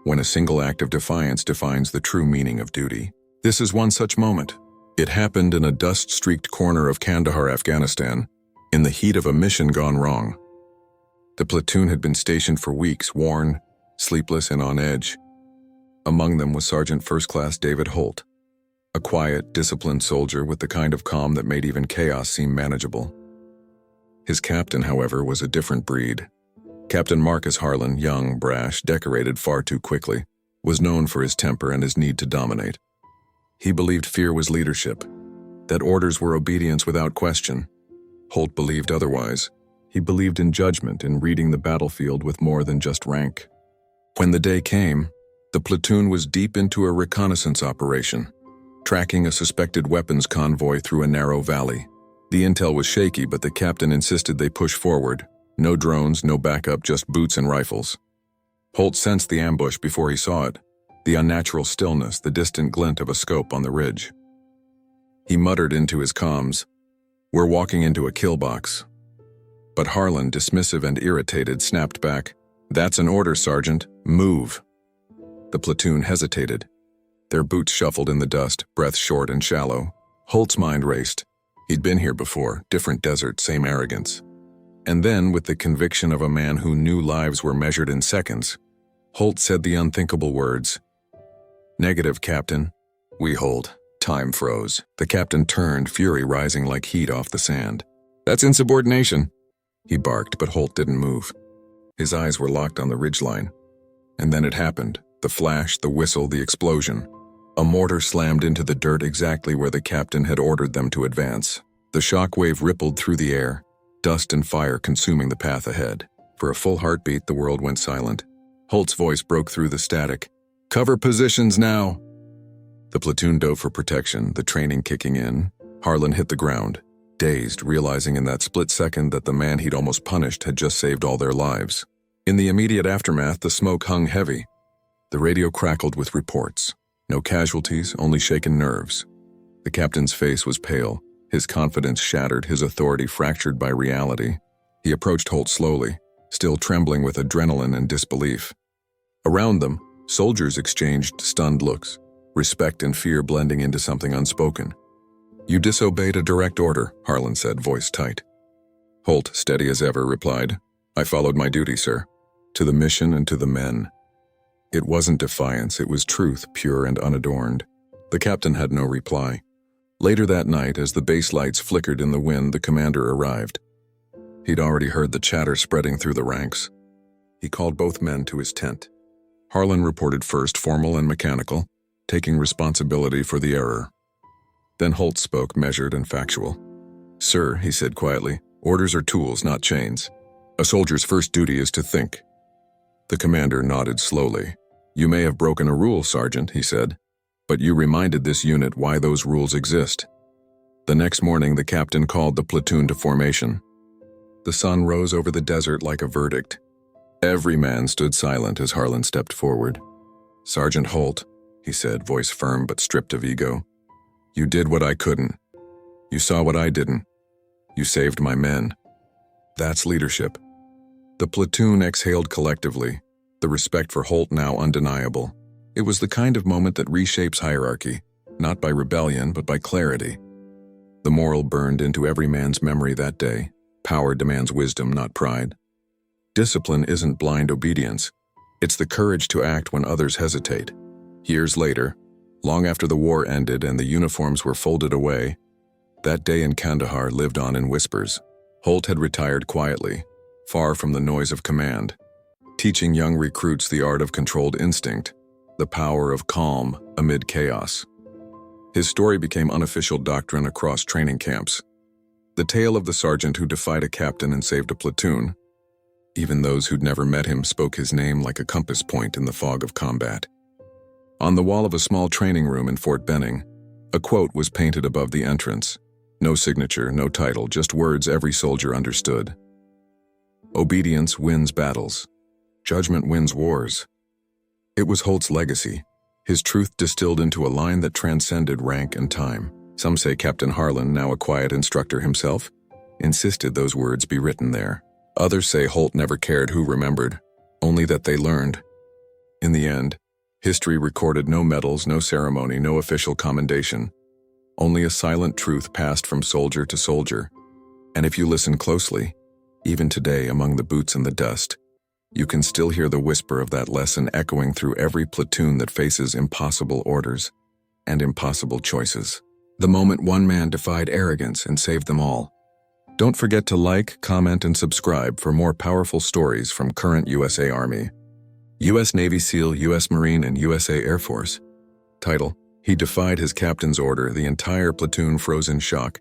when a single act of defiance defines the true meaning of duty. This is one such moment. It happened in a dust-streaked corner of Kandahar, Afghanistan, in the heat of a mission gone wrong. The platoon had been stationed for weeks, worn, sleepless, and on edge. Among them was Sergeant First Class David Holt, a quiet, disciplined soldier with the kind of calm that made even chaos seem manageable. His captain, however, was a different breed. Captain Marcus Harlan, young, brash, decorated far too quickly, was known for his temper and his need to dominate. He believed fear was leadership, that orders were obedience without question. Holt believed otherwise. He believed in judgment, in reading the battlefield with more than just rank. When the day came, the platoon was deep into a reconnaissance operation, tracking a suspected weapons convoy through a narrow valley. The intel was shaky, but the captain insisted they push forward. No drones, no backup, just boots and rifles. Holt sensed the ambush before he saw it, the unnatural stillness, the distant glint of a scope on the ridge. He muttered into his comms, "We're walking into a kill box." But Harlan, dismissive and irritated, snapped back, "That's an order, Sergeant. Move." The platoon hesitated. Their boots shuffled in the dust, breath short and shallow. Holt's mind raced. He'd been here before, different desert, same arrogance. And then, with the conviction of a man who knew lives were measured in seconds, Holt said the unthinkable words, "Negative, Captain. We hold." Time froze. The captain turned, fury rising like heat off the sand. "That's insubordination," he barked, but Holt didn't move. His eyes were locked on the ridgeline. And then it happened. The flash, the whistle, the explosion. A mortar slammed into the dirt exactly where the captain had ordered them to advance. The shockwave rippled through the air, dust and fire consuming the path ahead. For a full heartbeat, the world went silent. Holt's voice broke through the static. "Cover positions now!" The platoon dove for protection, the training kicking in. Harlan hit the ground, dazed, realizing in that split second that the man he'd almost punished had just saved all their lives. In the immediate aftermath, the smoke hung heavy. The radio crackled with reports. No casualties, only shaken nerves. The captain's face was pale, his confidence shattered, his authority fractured by reality. He approached Holt slowly, still trembling with adrenaline and disbelief. Around them, soldiers exchanged stunned looks, respect and fear blending into something unspoken. "You disobeyed a direct order," Harlan said, voice tight. Holt, steady as ever, replied, "I followed my duty, sir, to the mission and to the men." It wasn't defiance, it was truth, pure and unadorned. The captain had no reply. Later that night, as the base lights flickered in the wind, the commander arrived. He'd already heard the chatter spreading through the ranks. He called both men to his tent. Harlan reported first, formal and mechanical, taking responsibility for the error. Then Holt spoke, measured and factual. "Sir," he said quietly, "orders are tools, not chains. A soldier's first duty is to think." The commander nodded slowly. "You may have broken a rule, Sergeant," he said, "but you reminded this unit why those rules exist." The next morning, the captain called the platoon to formation. The sun rose over the desert like a verdict. Every man stood silent as Harlan stepped forward. "Sergeant Holt," he said, voice firm but stripped of ego, "you did what I couldn't. You saw what I didn't. You saved my men. That's leadership." The platoon exhaled collectively, the respect for Holt now undeniable. It was the kind of moment that reshapes hierarchy, not by rebellion but by clarity. The moral burned into every man's memory that day. Power demands wisdom, not pride. Discipline isn't blind obedience. It's the courage to act when others hesitate. Years later, long after the war ended and the uniforms were folded away, that day in Kandahar lived on in whispers. Holt had retired quietly, far from the noise of command, teaching young recruits the art of controlled instinct, the power of calm amid chaos. His story became unofficial doctrine across training camps. The tale of the sergeant who defied a captain and saved a platoon. Even those who'd never met him spoke his name like a compass point in the fog of combat. On the wall of a small training room in Fort Benning, a quote was painted above the entrance. No signature, no title, just words every soldier understood. "Obedience wins battles. Judgment wins wars." It was Holt's legacy, his truth distilled into a line that transcended rank and time. Some say Captain Harlan, now a quiet instructor himself, insisted those words be written there. Others say Holt never cared who remembered, only that they learned. In the end, history recorded no medals, no ceremony, no official commendation. Only a silent truth passed from soldier to soldier. And if you listen closely, even today among the boots and the dust, you can still hear the whisper of that lesson echoing through every platoon that faces impossible orders and impossible choices. The moment one man defied arrogance and saved them all. Don't forget to like, comment, and subscribe for more powerful stories from current USA Army, U.S. Navy SEAL, U.S. Marine, and USA Air Force. Title: He defied his captain's order, the entire platoon froze in shock.